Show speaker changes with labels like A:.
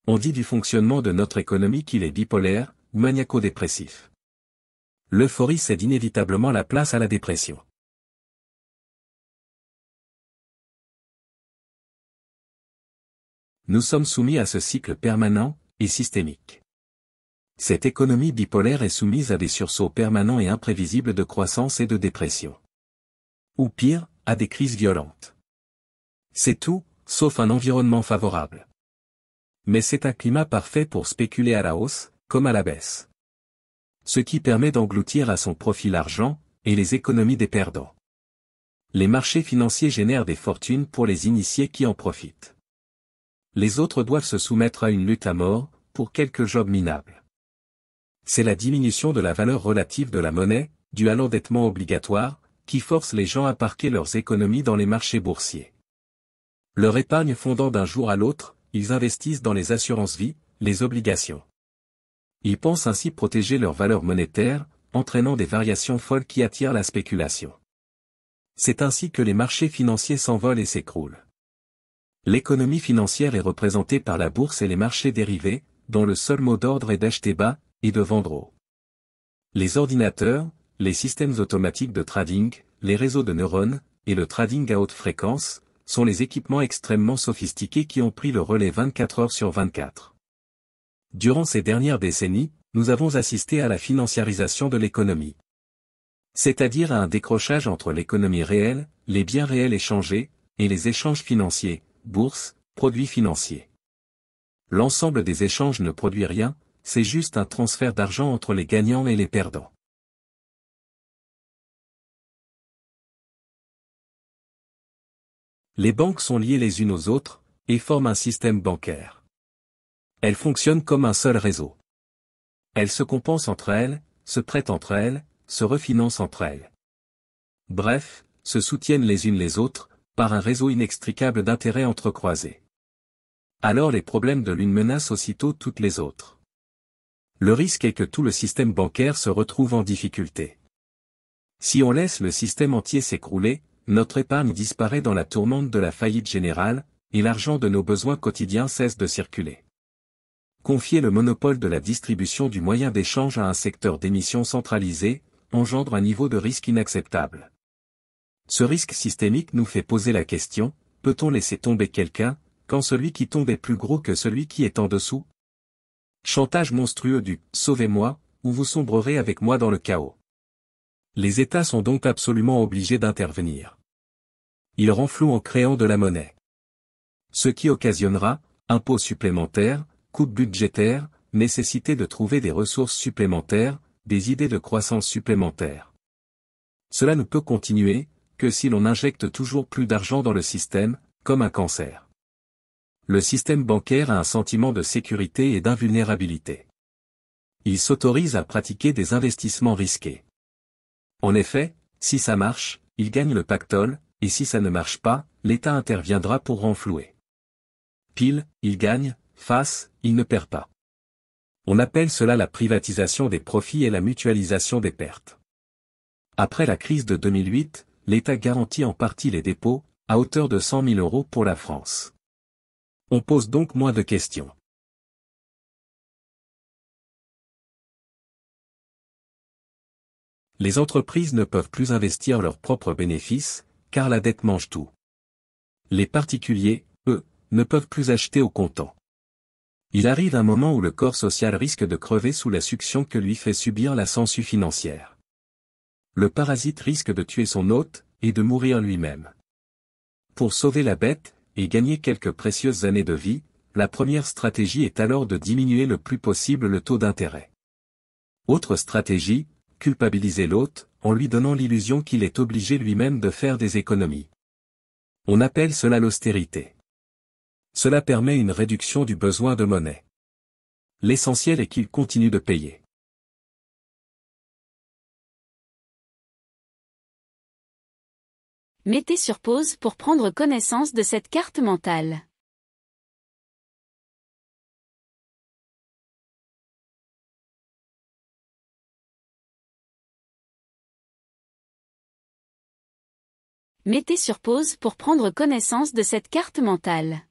A: On dit du fonctionnement de notre économie qu'il est bipolaire, ou maniaco-dépressif. L'euphorie cède inévitablement la place à la dépression. Nous sommes soumis à ce cycle permanent et systémique. Cette économie bipolaire est soumise à des sursauts permanents et imprévisibles de croissance et de dépression. Ou pire, à des crises violentes. C'est tout, sauf un environnement favorable. Mais c'est un climat parfait pour spéculer à la hausse, comme à la baisse. Ce qui permet d'engloutir à son profit l'argent, et les économies des perdants. Les marchés financiers génèrent des fortunes pour les initiés qui en profitent. Les autres doivent se soumettre à une lutte à mort, pour quelques jobs minables. C'est la diminution de la valeur relative de la monnaie, due à l'endettement obligatoire, qui force les gens à parquer leurs économies dans les marchés boursiers. Leur épargne fondant d'un jour à l'autre, ils investissent dans les assurances-vie, les obligations. Ils pensent ainsi protéger leur valeur monétaire, entraînant des variations folles qui attirent la spéculation. C'est ainsi que les marchés financiers s'envolent et s'écroulent. L'économie financière est représentée par la bourse et les marchés dérivés, dont le seul mot d'ordre est d'acheter bas, et de vendre haut. Les ordinateurs, les systèmes automatiques de trading, les réseaux de neurones, et le trading à haute fréquence, sont les équipements extrêmement sophistiqués qui ont pris le relais 24 heures sur 24. Durant ces dernières décennies, nous avons assisté à la financiarisation de l'économie. C'est-à-dire à un décrochage entre l'économie réelle, les biens réels échangés, et les échanges financiers, bourse, produits financiers. L'ensemble des échanges ne produit rien, c'est juste un transfert d'argent entre les gagnants et les perdants. Les banques sont liées les unes aux autres, et forment un système bancaire. Elles fonctionnent comme un seul réseau. Elles se compensent entre elles, se prêtent entre elles, se refinancent entre elles. Bref, se soutiennent les unes les autres, par un réseau inextricable d'intérêts entrecroisés. Alors les problèmes de l'une menacent aussitôt toutes les autres. Le risque est que tout le système bancaire se retrouve en difficulté. Si on laisse le système entier s'écrouler, notre épargne disparaît dans la tourmente de la faillite générale, et l'argent de nos besoins quotidiens cesse de circuler. Confier le monopole de la distribution du moyen d'échange à un secteur d'émission centralisé, engendre un niveau de risque inacceptable. Ce risque systémique nous fait poser la question, peut-on laisser tomber quelqu'un, quand celui qui tombe est plus gros que celui qui est en dessous? Chantage monstrueux du « sauvez-moi » ou vous sombrerez avec moi dans le chaos. Les États sont donc absolument obligés d'intervenir. Ils renflouent en créant de la monnaie. Ce qui occasionnera, impôts supplémentaires, coûts budgétaires, nécessité de trouver des ressources supplémentaires, des idées de croissance supplémentaires. Cela ne peut continuer, que si l'on injecte toujours plus d'argent dans le système, comme un cancer. Le système bancaire a un sentiment de sécurité et d'invulnérabilité. Il s'autorise à pratiquer des investissements risqués. En effet, si ça marche, il gagne le pactole, et si ça ne marche pas, l'État interviendra pour renflouer. Pile, il gagne, face, il ne perd pas. On appelle cela la privatisation des profits et la mutualisation des pertes. Après la crise de 2008, l'État garantit en partie les dépôts, à hauteur de 100 000 € pour la France. On pose donc moins de questions. Les entreprises ne peuvent plus investir leurs propres bénéfices, car la dette mange tout. Les particuliers, eux, ne peuvent plus acheter au comptant. Il arrive un moment où le corps social risque de crever sous la succion que lui fait subir la sangsue financière. Le parasite risque de tuer son hôte, et de mourir lui-même. Pour sauver la bête, et gagner quelques précieuses années de vie, la première stratégie est alors de diminuer le plus possible le taux d'intérêt. Autre stratégie, culpabiliser l'hôte, en lui donnant l'illusion qu'il est obligé lui-même de faire des économies. On appelle cela l'austérité. Cela permet une réduction du besoin de monnaie. L'essentiel est qu'il continue de payer.
B: Mettez sur pause pour prendre connaissance de cette carte mentale. Mettez sur pause pour prendre connaissance de cette carte mentale.